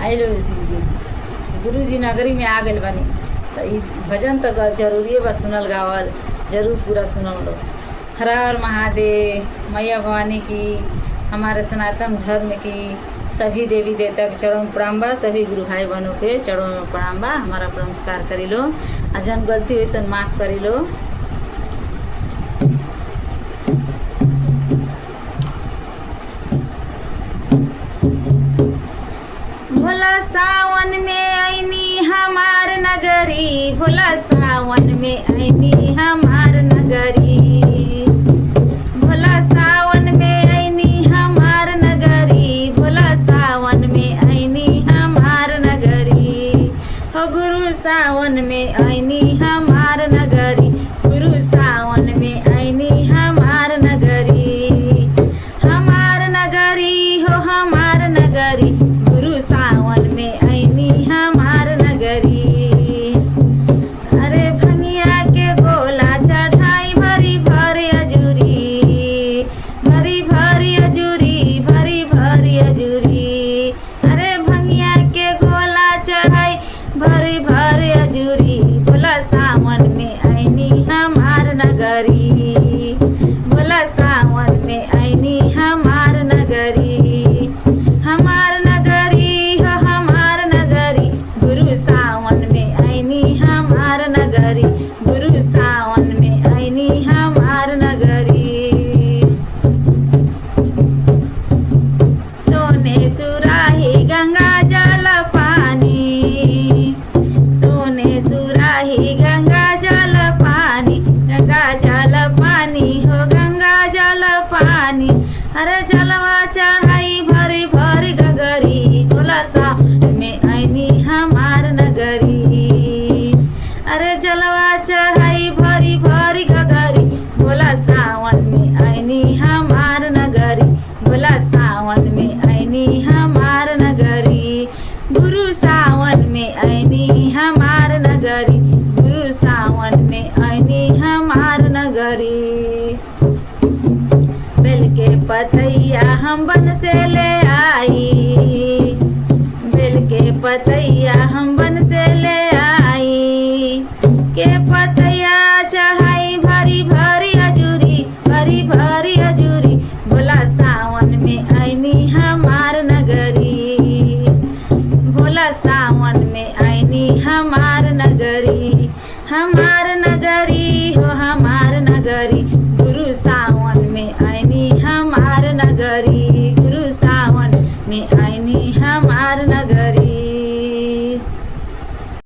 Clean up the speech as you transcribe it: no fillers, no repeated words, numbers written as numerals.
आइलो गुरु जी नगरी में आ गए बनी। तो ई भजन तो जरूरी बा सुनल गावल, जरूर पूरा सुनल लो। हर हर महादेव। मैया भवानी की, हमारे सनातन धर्म की सभी देवी देवता के चरणों में प्रणाम बा। सभी गुरु भाई बहनों के चरणों में प्रणाम बा। हमारा नमस्कार करी लो। आ जन गलती हुई तो माफ़ करी लो। भोला सावन में आईनी हमार नगरी, भोला सावन में आईनी हमार नगरी, भोला सावन में आईनी हमार नगरी, भोला सावन में आईनी हमार नगरी। हो गुरु सावन में आईनी हमार नगरी, गुरु सावन में आईनी हमार नगरी, हमार नगरी हो हमार नगरी, गुरु सावन में आईनी हमार नगरी। अरे भंगिया के गोला चढ़ाई भरी भरी अजूरी, भरी भरी अजूरी, भरी भरी अजूरी। अरे भंगिया के गोला चढ़ाई भरी भरी अजूरी, भोला सावन में आईनी हमार नगरी, भोला सावन में आईनी हमार नगरी, हमार नगरी हो हमार नगरी, गुरु सावन में आईनी हमार नगरी, गुरु सावन में आईनी हमार नगरी। सोने सुराही गंगा जल पानी, सोने सुराही गंगा जल पानी, गंगा जल पानी हो गंगा जल पानी। अरे जलवा चढ़ाई भरी भरी गगरी, भोला सावन में आईनी हमार नगरी। अरे जलवा चढ़ाई भरी भरी गगरी, भोला सावन में आईनी हमार नगरी, भोला सावन में आईनी हमार नगरी, गुरु सावन में आईनी हमार नगरी, गुरु सावन में आईनी हमार नगरी। बेल के पतैया हम बन से ले आई, बेल के पतैया हम बन